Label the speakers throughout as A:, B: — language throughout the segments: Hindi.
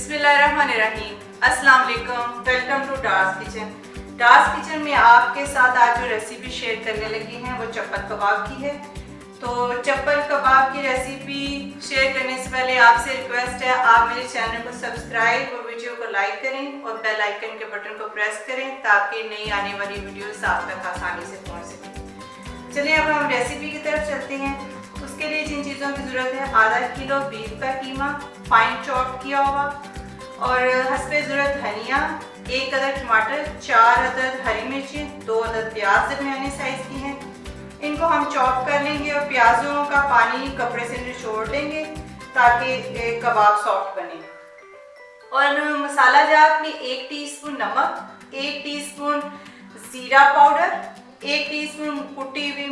A: बिस्मिल्लाहिर्रहमानिर्रहीम। अस्सलाम वालेकुम। Welcome to Dar's kitchen. Dar's kitchen में आपके साथ आज जो रेसिपी शेयर करने लगी हैं वो चप्पल कबाब की है। तो चप्पल कबाब की रेसिपी शेयर करने से पहले आपसे रिक्वेस्ट है, आप मेरे चैनल को सब्सक्राइब और वीडियो को लाइक करें और बेल आइकन के बटन को प्रेस करें ताकि नई आने वाली वीडियोस आप तक आसानी से पहुंच सकें। चलिए अब हम रेसिपी की तरफ चलते हैं। उसके लिए जिन चीज़ों की ज़रूरत है, आधा किलो बीफ का कीमा फाइन चॉप किया हुआ और हस्बे ज़रूरत धनिया, 1 अदद टमाटर, 4 अदद हरी मिर्ची, 2 अदद प्याज दरमियाने साइज़ की हैं। इनको हम चॉप कर लेंगे और प्याजों का पानी कपड़े से निचोड़ लेंगे ताकि कबाब सॉफ्ट बने। और मसाला जात में 1 टीस्पून नमक, 1 टीस्पून ज़ीरा पाउडर, 1 टीस्पून कुटी हुई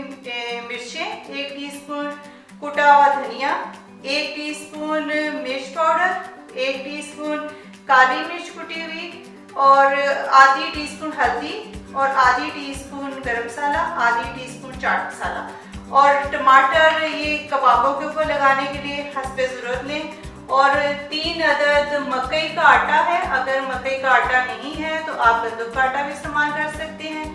A: मिर्चें, 1 टीस्पून कुटा हुआ धनिया, 1 टीस्पून मिर्च पाउडर, 1 टीस्पून काली मिर्च कुटी हुई और आधी टीस्पून हल्दी और आधी टीस्पून गरम मसाला, आधी टीस्पून चाट मसाला। और टमाटर ये कबाबों के ऊपर लगाने के लिए हस्बे ज़रूरत लें। और 3 अदद मकई का आटा है। अगर मकई का आटा नहीं है तो आप गंदम का आटा भी इस्तेमाल कर सकते हैं।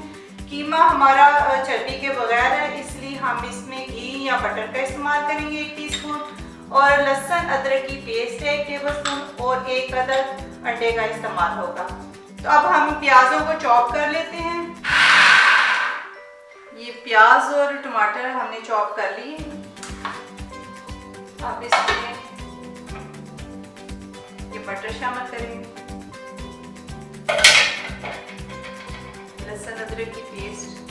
A: कीमा हमारा चर्बी के बगैर है, इसलिए हम इसमें घी या बटर का इस्तेमाल करेंगे 1 टीस्पून। और लहसुन अदरक की पेस्ट है 1 टेबलस्पून और 1 अदद अंडे का इस्तेमाल होगा। तो अब हम प्याजों को चॉप कर लेते हैं। ये प्याज और टमाटर हमने चॉप कर लिए। अब इसमें ये बटर शामिल करेंगे, लहसुन अदरक की पेस्ट,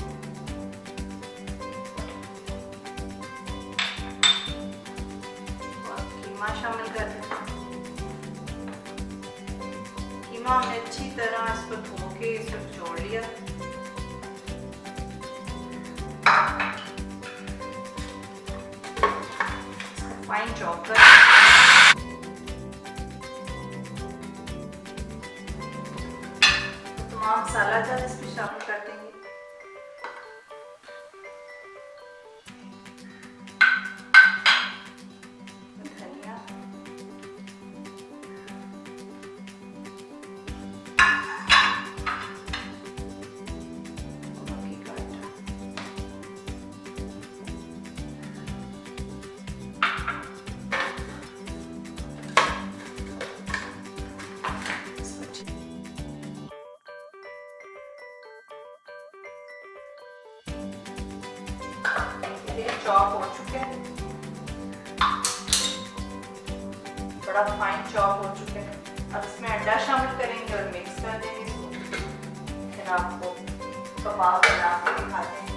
A: और कीमा शामिल कर दें। कीमा हमने अच्छी तरह इसको धो के इसको जोड़ लिया। फाइन चॉप कर तमाम मसाला जात इसमें शामिल कर देंगे। धनिया, मक्की का आटा, चॉप हो चुके हैं, बड़ा फाइन चॉप हो चुके हैं। अब इसमें अंडा शामिल करेंगे और मिक्स कर देंगे इसको। फिर आपको कबाब बना के दिखाते हैं।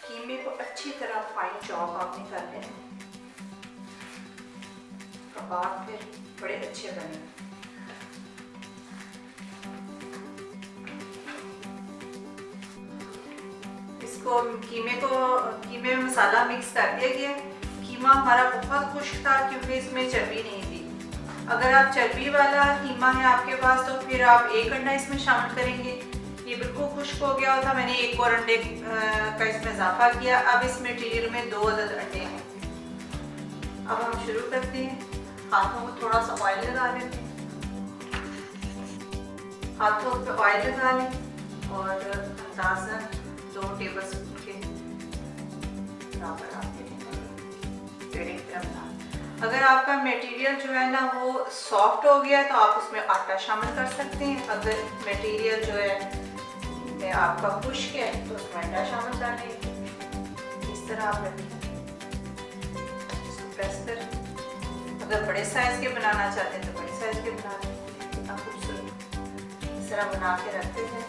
A: कीमे को अच्छी तरह फाइन चॉप आपने कर लेना, कबाब फिर बड़े अच्छे बने। इसको कीमे में मसाला मिक्स कर दिया गया। कीमा हमारा बहुत खुश्क था क्योंकि इसमें चर्बी नहीं थी। अगर आप चर्बी वाला कीमा है आपके पास तो फिर आप 1 अंडा इसमें शामिल करेंगे। ये बिल्कुल खुश्क हो गया था, मैंने 1 और अंडे का इसमें इजाफा किया। अब इस मटीरियल में 2 अदद अंडे हैं। अब हम शुरू करते हैं। हाथों में थोड़ा सा ऑयल लगा लेते हैं, हाथों पे ऑयल लगा लें और अंदाज़न 2 टेबलस्पून के बराबर आप पेड़े की तरफ बना। अगर आपका मटेरियल जो है ना वो सॉफ्ट हो गया तो आप उसमें आटा शामिल कर सकते हैं। अगर मटेरियल जो है आपका खुश्क है तो उसमें अंडा शामिल कर लें। इस तरह आप इसको प्रेस कर। अगर बड़े साइज के बनाना चाहते हैं तो बड़े साइज के बना लें। कितना खूबसूरत इस तरह बना के रखते हैं।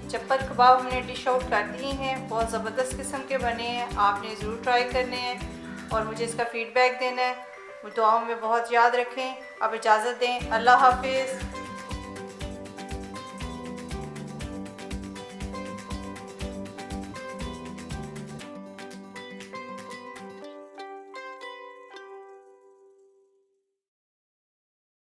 A: चप्पल कबाब हमने डिश आउट कर दिए हैं, बहुत ज़बरदस्त किस्म के बने हैं, आपने ज़रूर ट्राई करने हैं और मुझे इसका फ़ीडबैक देना है। दुआओं में बहुत याद रखें। अब इजाज़त दें, अल्लाह हाफिज़।